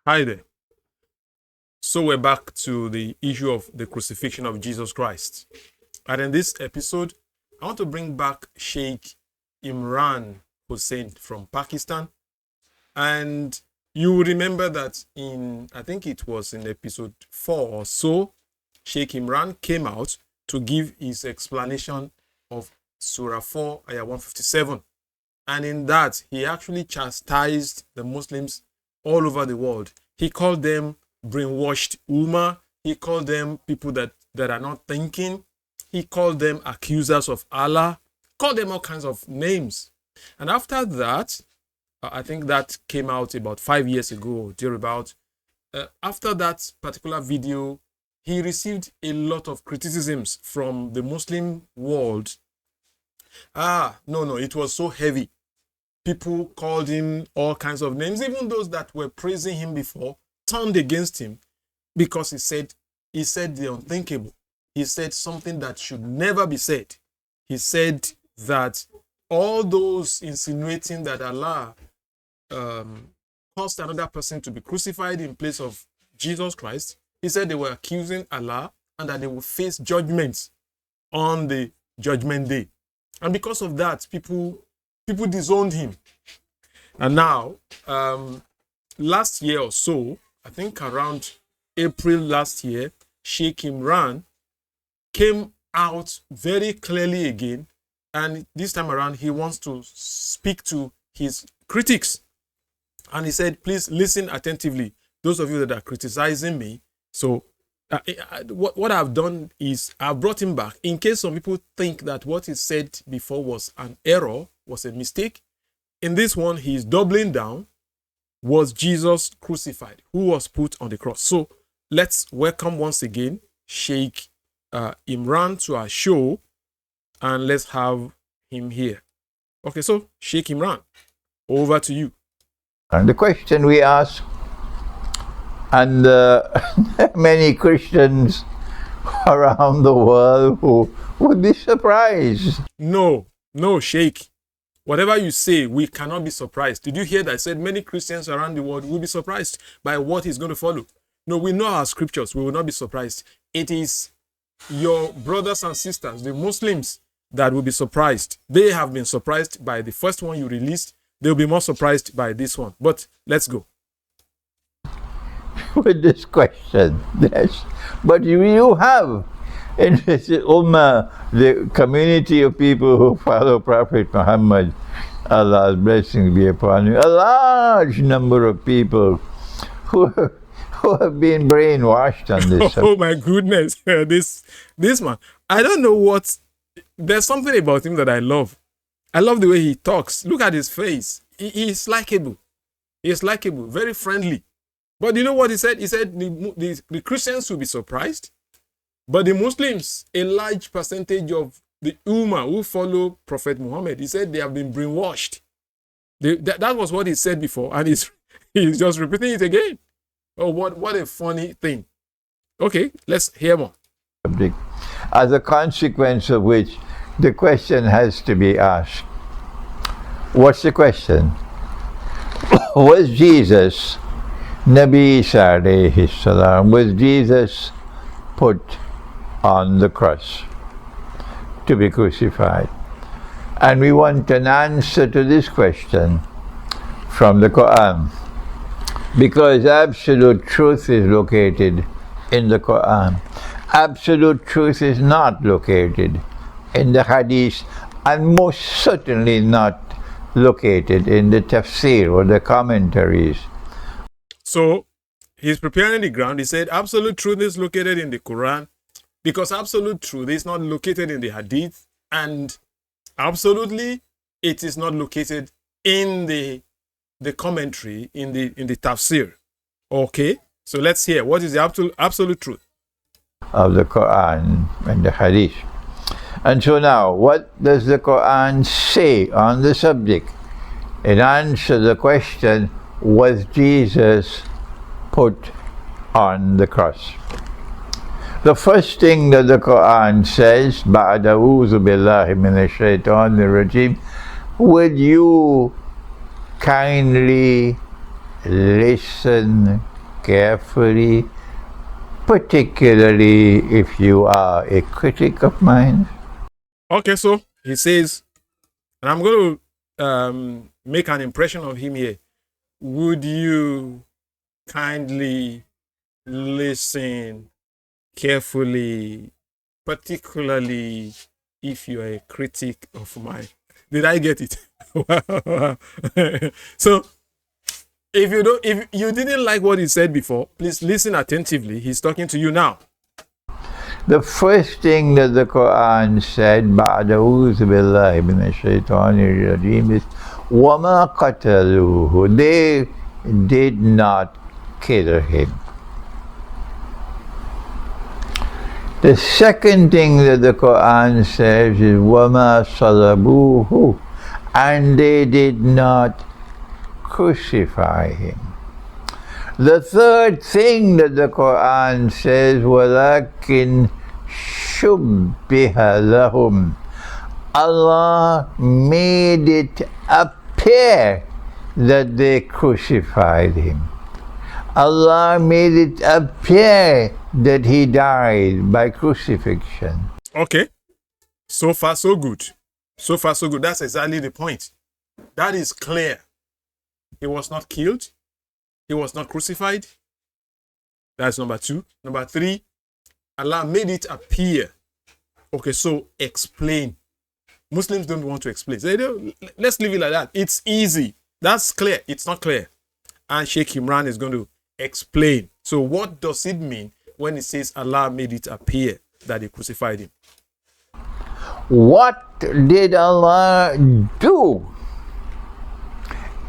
Hi there. So we're back to the issue of the crucifixion of Jesus Christ. And in this episode, I want to bring back Sheikh Imran Hosein from Pakistan. And you will remember that I think it was in episode 4 or so, Sheikh Imran came out to give his explanation of Surah 4, Ayah 157. And in that, he actually chastised the Muslims all over the world. He called them brainwashed Ummah. He called them people that are not thinking. He called them accusers of Allah. Called them all kinds of names. And after that, I think that came out about 5 years ago, thereabout. After that particular video, he received a lot of criticisms from the Muslim world. No, it was so heavy. People called him all kinds of names. Even those that were praising him before turned against him because he said the unthinkable. He said something that should never be said. He said that all those insinuating that Allah caused another person to be crucified in place of Jesus Christ, he said they were accusing Allah and that they will face judgment on the judgment day. And because of that, people disowned him. And now, last year or so, I think around April last year, Sheikh Imran came out very clearly again. And this time around, he wants to speak to his critics. And he said, please listen attentively, those of you that are criticizing me. So what I've done is I've brought him back in case some people think that what he said before was an error, was a mistake. In this one, he's doubling down. Was Jesus crucified? Who was put on the cross? So let's welcome once again Sheikh Imran to our show, and let's have him here. Okay, so Sheikh Imran, over to you. And the question we ask, and many Christians around the world who would be surprised. No, Sheikh. Whatever you say, we cannot be surprised. Did you hear that I said many Christians around the world will be surprised by what is going to follow? No, we know our scriptures. We will not be surprised. It is your brothers and sisters, the Muslims, that will be surprised. They have been surprised by the first one you released. They'll be more surprised by this one. But let's go. With this question, yes. But you have in this Ummah, the community of people who follow Prophet Muhammad, Allah's blessings be upon you, a large number of people who have been brainwashed on this subject. Oh my goodness, this man. I don't know what. There's something about him that I love. I love the way he talks. Look at his face. He's likable. He's likable, very friendly. But you know what he said? He said the Christians will be surprised. But the Muslims, a large percentage of the Ummah who follow Prophet Muhammad, he said they have been brainwashed. That was what he said before, and he's just repeating it again. Oh, what a funny thing. Okay, let's hear more. As a consequence of which, the question has to be asked. What's the question? Was Jesus, Nabi Isa alayhi salam, was Jesus put on the cross to be crucified? And we want an answer to this question from the Quran, because absolute truth is located in the Quran. Absolute truth is not located in the Hadith, and most certainly not located in the tafsir or the commentaries. So he's preparing the ground. He said absolute truth is located in the Quran, because absolute truth is not located in the Hadith, and absolutely it is not located in the commentary, in the tafsir. Okay, so let's hear what is the absolute truth of the Quran and the Hadith. And so now, what does the Quran say on the subject? It answers the question, was Jesus put on the cross? The first thing that the Quran says, بَعْدَ أَعُوذُ بِاللَّهِ مِنَ الشَّيْطَانِ الرَّجِيمِ, would you kindly listen carefully, particularly if you are a critic of mine? Okay, so he says, and I'm going to make an impression of him here. Would you kindly listen carefully, particularly if you are a critic of mine? Did I get it? So if you didn't like what he said before, please listen attentively. He's talking to you now. The first thing that the Quran said, بعد أعوذ بالله من الشيطان الرجيم, is وَمَا قَتَلُوهُ. They did not kill him. The second thing that the Quran says is وَمَا صَلَبُوهُ, and they did not crucify him. The third thing that the Quran says, وَلَكِنْ شُبِّهَ لَهُمْ. Allah made it appear that they crucified him. Allah made it appear that he died by crucifixion. Okay. So far, so good. So far, so good. That's exactly the point. That is clear. He was not killed. He was not crucified. That's number 2. Number 3, Allah made it appear. Okay, so explain. Muslims don't want to explain. They don't, let's leave it like that. It's easy. That's clear. It's not clear. And Sheikh Imran is going to explain. So what does it mean when it says Allah made it appear that he crucified him? What did Allah do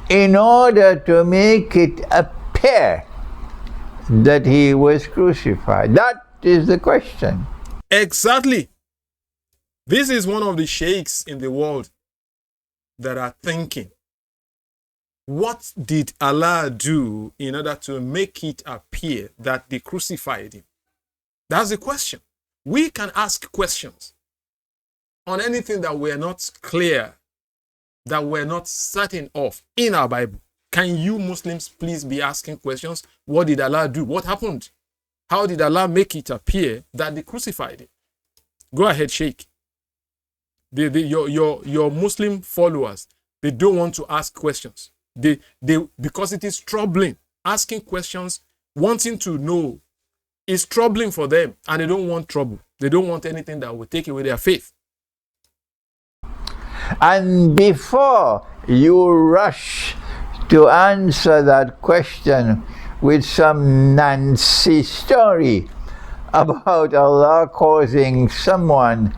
in order to make it appear that he was crucified? That is the question. Exactly. This is one of the sheikhs in the world that are thinking, what did Allah do in order to make it appear that they crucified him? That's the question. We can ask questions on anything that we're not clear, that we're not certain of in our Bible. Can you Muslims please be asking questions? What did Allah do? What happened? How did Allah make it appear that they crucified him? Go ahead, Sheikh. Your Muslim followers, they don't want to ask questions. They because it is troubling. Asking questions, wanting to know, is troubling for them, and they don't want trouble. They don't want anything that will take away their faith. And before you rush to answer that question with some Nancy story about Allah causing someone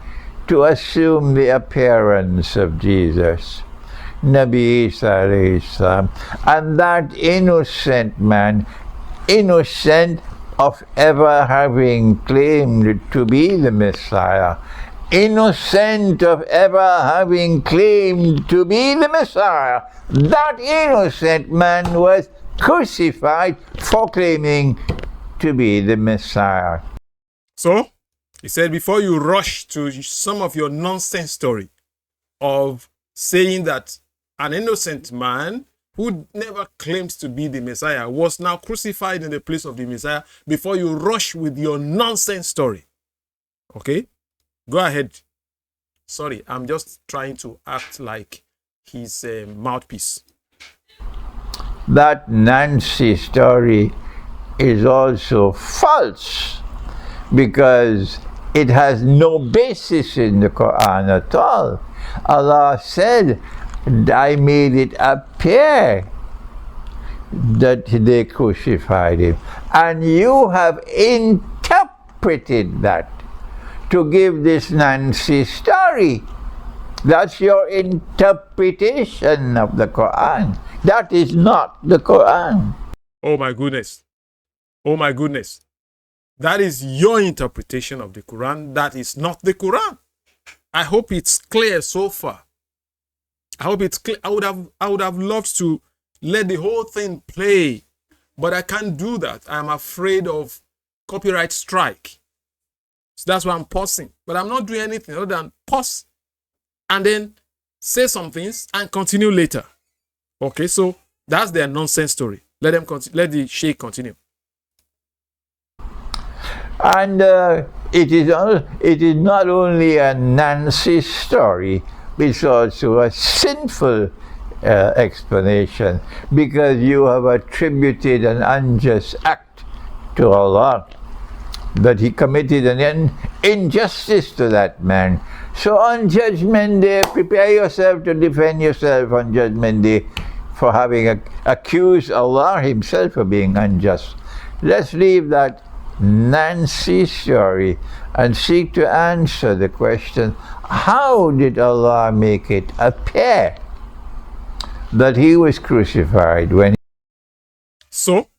to assume the appearance of Jesus, Nabi Isa alayhi salam, and that innocent man, innocent of ever having claimed to be the Messiah, innocent of ever having claimed to be the Messiah, that innocent man was crucified for claiming to be the Messiah. So, he said, before you rush to some of your nonsense story of saying that an innocent man who never claimed to be the Messiah was now crucified in the place of the Messiah, before you rush with your nonsense story. Okay? Go ahead. Sorry, I'm just trying to act like his mouthpiece. That Nancy story is also false, because it has no basis in the Quran at all. Allah said, I made it appear that they crucified him. And you have interpreted that to give this Nancy story. That's your interpretation of the Quran. That is not the Quran. Oh my goodness. Oh my goodness. That is your interpretation of the Quran. That is not the Quran. I hope it's clear so far. I hope it's clear. I would have loved to let the whole thing play, but I can't do that. I'm afraid of copyright strike. So that's why I'm pausing. But I'm not doing anything other than pause and then say some things and continue later. Okay, so that's their nonsense story. Let them let the Sheikh continue. And it is not only a Nancy story, it's also a sinful explanation, because you have attributed an unjust act to Allah, that he committed an injustice to that man. So on Judgment Day, prepare yourself to defend yourself on Judgment Day for having accused Allah himself of being unjust. Let's leave that Nancy story and seek to answer the question, how did Allah make it appear that he was crucified when So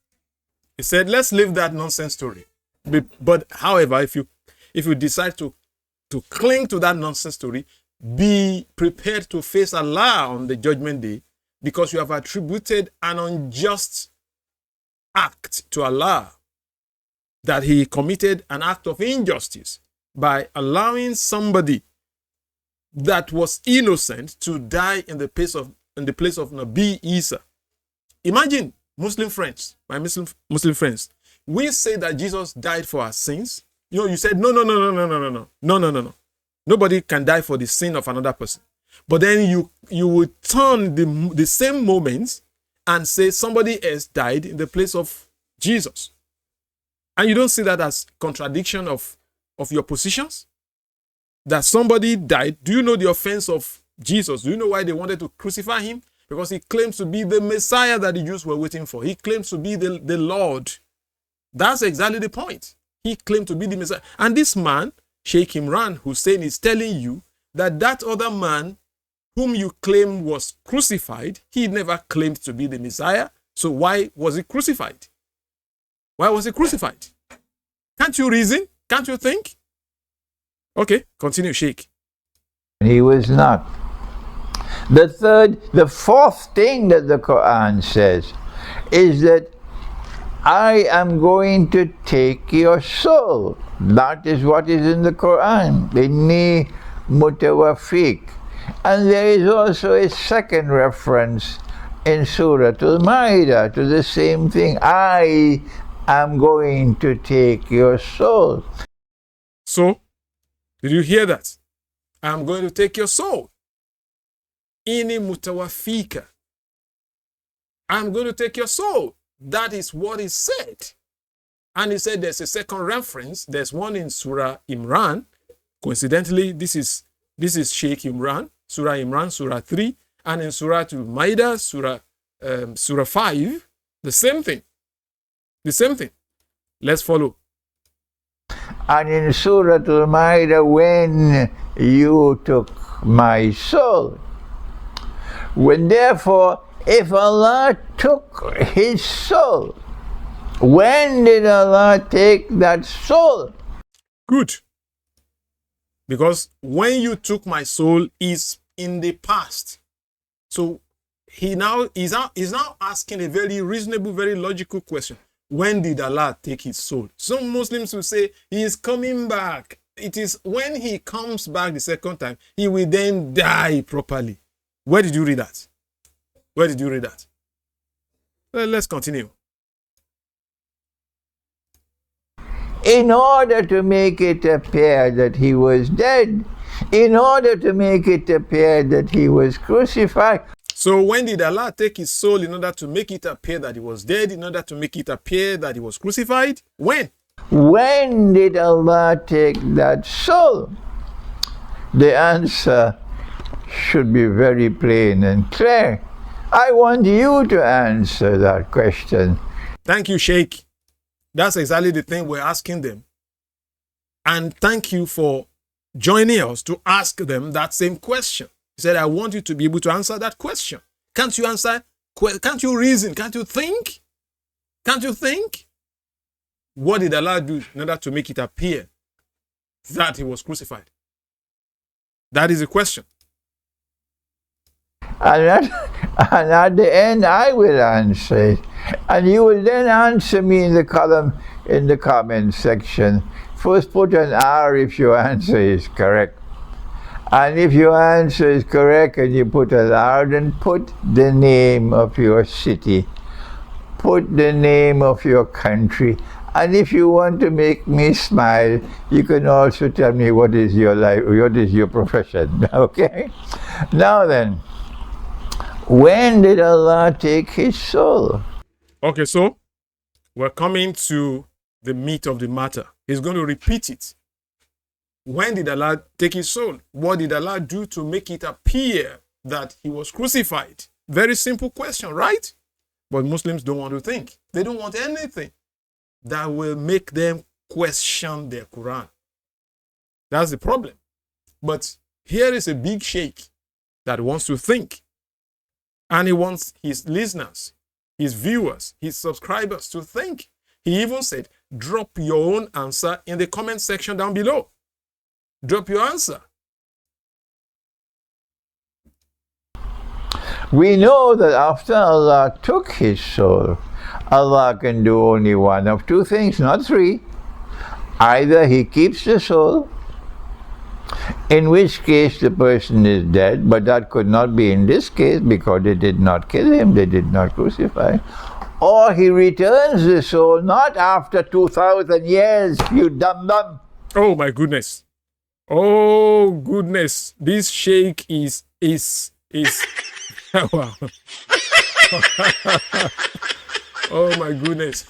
he said, let's leave that nonsense story. But however, if you decide to cling to that nonsense story, be prepared to face Allah on the Judgment Day, because you have attributed an unjust act to Allah, that he committed an act of injustice by allowing somebody that was innocent to die in the place of Nabi Isa. Imagine, Muslim friends, my Muslim friends, we say that Jesus died for our sins. You said no. Nobody can die for the sin of another person. But then you would turn the same moments and say somebody else died in the place of Jesus. And you don't see that as contradiction of your positions? That somebody died. Do you know the offense of Jesus? Do you know why they wanted to crucify him? Because he claims to be the Messiah that the Jews were waiting for. He claims to be the Lord. That's exactly the point. He claimed to be the Messiah. And this man, Sheikh Imran Hosein, is telling you that other man whom you claim was crucified, he never claimed to be the Messiah. So why was he crucified? Why was he crucified? Can't you reason? Can't you think? Okay, continue, Sheikh. he was not? The fourth thing that the Quran says is that I am going to take your soul. That is what is in the Quran. Inni mutawaffiq. And there is also a second reference in Surah Al-Ma'idah to the same thing. I am going to take your soul. So, did you hear that? I am going to take your soul. Inni mutawaffika. I am going to take your soul. That is what he said. And he said there's a second reference. There's one in Surah Imran. Coincidentally, this is Sheikh Imran, Surah Imran, Surah 3. And in Surah Al-Ma'idah, Surah 5, the same thing. The same thing. Let's follow. And in Surah Al-Ma'idah, when you took my soul. When therefore, if Allah took his soul, when did Allah take that soul? Good. Because when you took my soul is in the past. So he's now asking a very reasonable, very logical question. When did Allah take his soul? Some Muslims will say he is coming back. It is when he comes back the second time, he will then die properly. Where did you read that? Where did you read that? Well, let's continue. In order to make it appear that he was dead, in order to make it appear that he was crucified. So when did Allah take his soul in order to make it appear that he was dead, in order to make it appear that he was crucified? When? When did Allah take that soul? The answer should be very plain and clear. I want you to answer that question. Thank you, Sheikh. That's exactly the thing we're asking them. And thank you for joining us to ask them that same question. He said, I want you to be able to answer that question. Can't you answer? Can't you reason? Can't you think? Can't you think? What did Allah do in order to make it appear that he was crucified? That is the question. And at the end, I will answer it. And you will then answer me in the column, in the comment section. First put an R if your answer is correct. And if your answer is correct and you put an R, then put the name of your city. Put the name of your country. And if you want to make me smile, you can also tell me what is your life, what is your profession. Okay? Now then, when did Allah take his soul? Okay, so we're coming to the meat of the matter. He's going to repeat it. When did Allah take his soul? What did Allah do to make it appear that he was crucified? Very simple question, right? But Muslims don't want to think. They don't want anything that will make them question their Quran. That's the problem. But here is a big sheikh that wants to think. And he wants his listeners, his viewers, his subscribers to think. He even said, drop your own answer in the comment section down below. Drop your answer. We know that after Allah took his soul, Allah can do only one of two things, not three. Either he keeps the soul, in which case the person is dead, but that could not be in this case because they did not kill him, they did not crucify. Or he returns the soul not after 2,000 years, you dum-dum. Oh my goodness. Oh goodness. This sheikh is wow. Oh my goodness.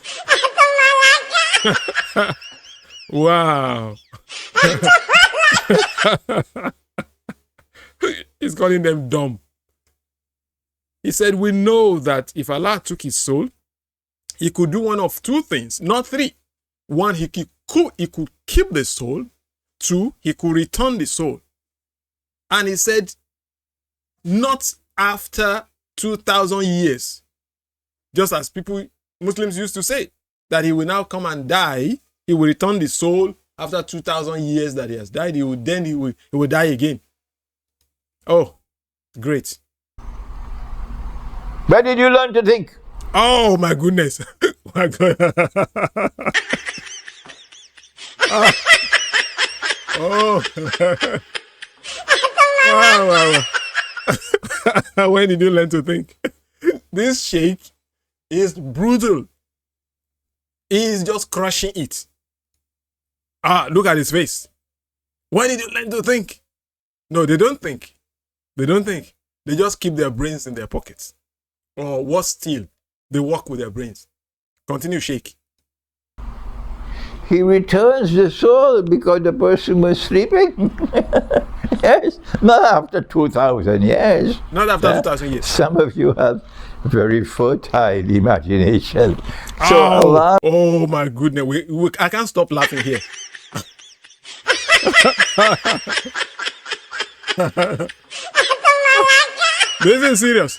Wow. He's calling them dumb. He said, we know that if Allah took his soul, he could do one of two things, not three. One, he could keep the soul. Two, he could return the soul. And he said, not after 2,000 years. Just as Muslims used to say, that he will now come and die, he will return the soul after 2,000 years that he has died, he will die again. Oh, great. Where did you learn to think? Oh my goodness. My God. Oh. Wow. When did you learn to think? This sheikh is brutal. He is just crushing it. Look at his face. When did you learn to think? No, they don't think. They don't think. They just keep their brains in their pockets. Or worse still, they walk with their brains. Continue, Sheikh. He returns the soul because the person was sleeping. Yes, not after 2,000 years. Not after 2,000 years. Some of you have very fertile imagination. So Allah. Oh my goodness, I can't stop laughing here. This is serious.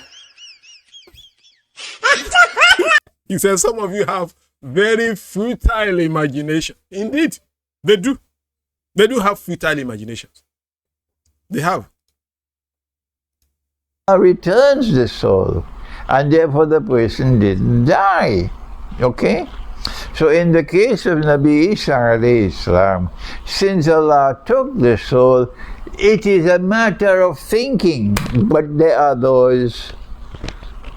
He says some of you have very futile imagination. Indeed, they do. They do have futile imaginations. They have. Returns the soul, and therefore the person didn't die. Okay? So in the case of Nabi Isa alayhi salam, since Allah took the soul, it is a matter of thinking. But there are those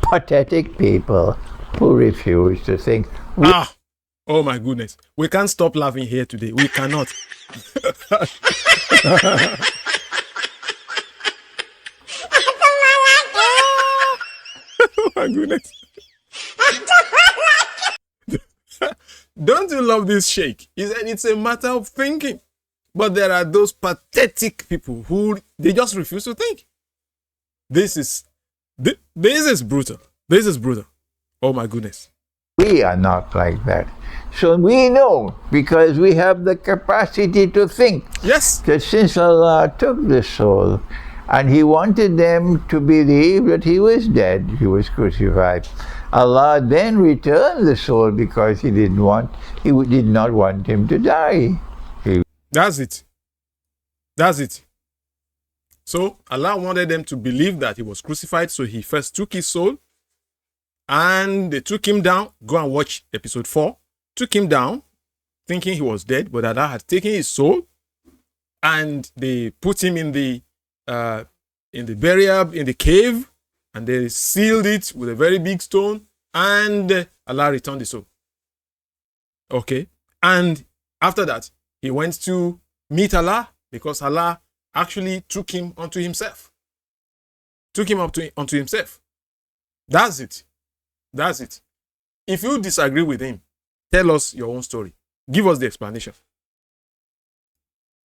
pathetic people who refuse to think. Oh my goodness. We can't stop laughing here today. We cannot. Oh my goodness. Don't you love this sheikh? He said it's a matter of thinking. But there are those pathetic people who they just refuse to think. This is brutal. This is brutal. Oh my goodness. We are not like that. So we know, because we have the capacity to think. Yes. That since Allah took the soul and He wanted them to believe that He was dead, He was crucified, Allah then returned the soul because He did not want him to die. That's it. That's it. So Allah wanted them to believe that He was crucified, so He first took His soul and they took Him down. Go and watch episode 4. Took Him down thinking He was dead, but Allah had taken His soul and they put Him in the burial, in the cave, and they sealed it with a very big stone, and Allah returned the soul. Okay. And after that, he went to meet Allah because Allah actually took him unto himself. Took him unto himself. That's it. That's it. If you disagree with him, tell us your own story. Give us the explanation.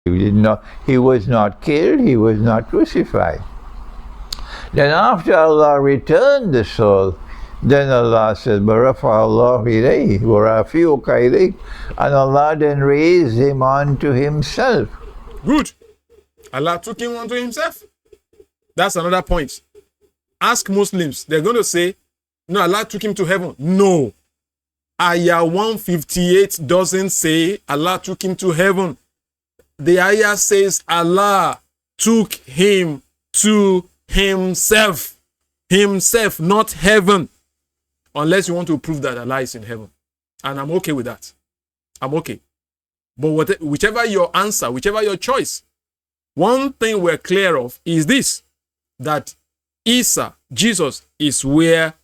He was not killed, he was not crucified. Then after Allah returned the soul, then Allah said, Barafa Allah ilayhi, warafiuka ilayhi, and Allah then raised him unto himself. Good. Allah took him unto himself. That's another point. Ask Muslims, they're going to say, no, Allah took him to heaven. No. Ayah 158 doesn't say Allah took him to heaven. The ayah says Allah took him to himself. Himself, not heaven. Unless you want to prove that Allah is in heaven. And I'm okay with that. I'm okay. But whichever your answer, whichever your choice, one thing we're clear of is this, that Isa, Jesus, is where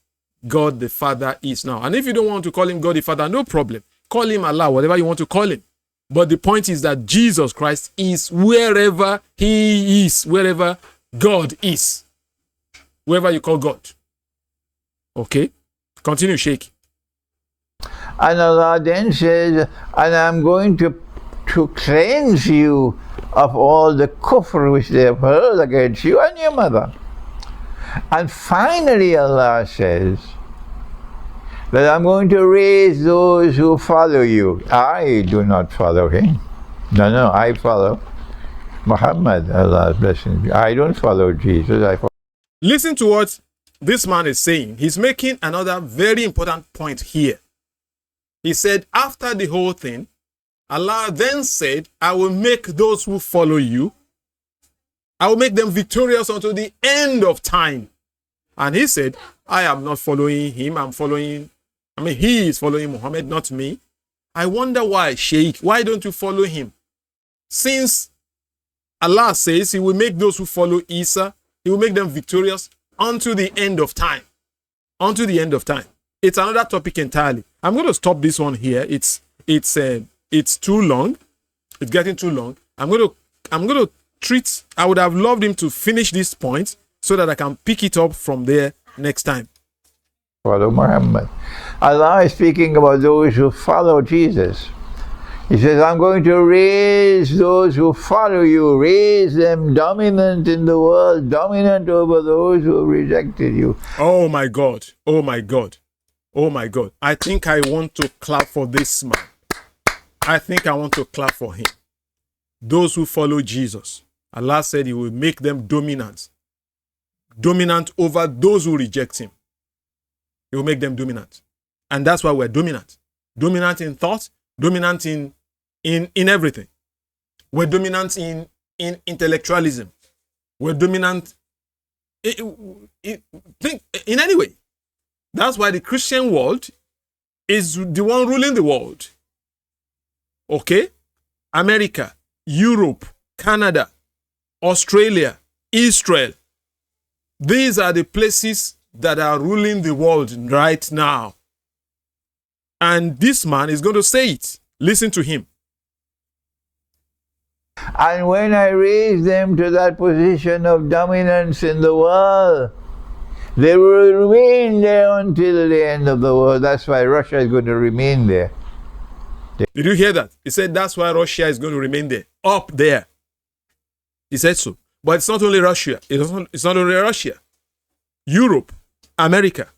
God the Father is now. And if you don't want to call him God the Father, no problem. Call him Allah, whatever you want to call him. But the point is that Jesus Christ is wherever he is, wherever God is. Wherever you call God. Okay? Continue, Sheikh. And Allah then says, and I'm going to cleanse you of all the kufr which they have hurled against you and your mother. And finally Allah says that I'm going to raise those who follow you. I do not follow him. No, I follow Muhammad, Allah's blessing. I don't follow Jesus. I follow. Listen to what this man is saying. He's making another very important point here. He said, after the whole thing, Allah then said, I will make those who follow you, I will make them victorious until the end of time. And he said, I am not following him. He is following Muhammad, not me. I wonder why, Sheikh. Why don't you follow him? Since Allah says he will make those who follow Isa, he will make them victorious unto the end of time. Unto the end of time. It's another topic entirely. I'm going to stop this one here. It's too long. It's getting too long. I'm going to treat. I would have loved him to finish this point so that I can pick it up from there next time. Follow Muhammad. Allah is speaking about those who follow Jesus. He says, I'm going to raise those who follow you, raise them dominant in the world, dominant over those who rejected you. Oh my God. Oh my God. Oh my God. I think I want to clap for this man. I think I want to clap for him. Those who follow Jesus, Allah said he will make them dominant. Dominant over those who reject him. He will make them dominant. And that's why we're dominant. Dominant in thought, dominant in everything. We're dominant in intellectualism. We're dominant in any way. That's why the Christian world is the one ruling the world. Okay? America, Europe, Canada, Australia, Israel. These are the places that are ruling the world right now. And this man is going to say it. Listen to him. And when I raise them to that position of dominance in the world, they will remain there until the end of the world. That's why Russia is going to remain there. Did you hear that? He said that's why Russia is going to remain there. Up there. He said so. But it's not only Russia. It's not only Russia. Europe, America.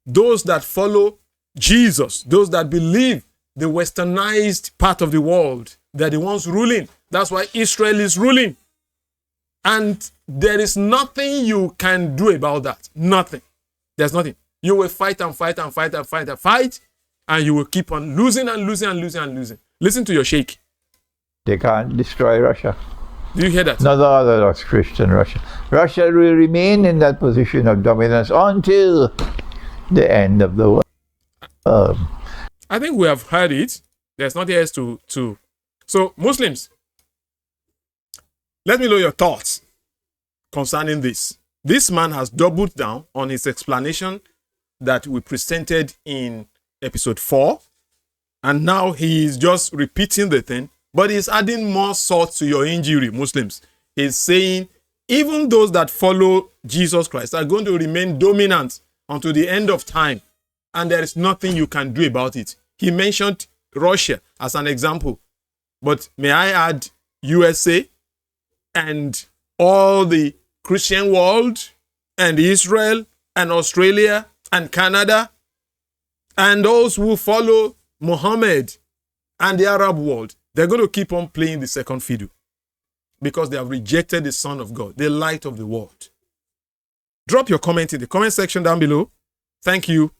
Those that follow Jesus, those that believe the westernized part of the world, they're the ones ruling. That's why Israel is ruling. And there is nothing you can do about that. Nothing. There's nothing. You will fight and fight and fight and fight and fight, and you will keep on losing and losing and losing and losing. Listen to your sheikh. They can't destroy Russia. Do you hear that? Not the Orthodox Christian Russia. Russia will remain in that position of dominance until the end of the world. I think we have heard it. There's nothing else to. So, Muslims, let me know your thoughts concerning this. This man has doubled down on his explanation that we presented in episode 4. And now he is just repeating the thing, but he's adding more salt to your injury, Muslims. He's saying, even those that follow Jesus Christ are going to remain dominant until the end of time. And there is nothing you can do about it. He mentioned Russia as an example. But may I add USA and all the Christian world and Israel and Australia and Canada and those who follow Muhammad and the Arab world. They're going to keep on playing the second fiddle because they have rejected the Son of God, the light of the world. Drop your comment in the comment section down below. Thank you,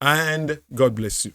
and God bless you.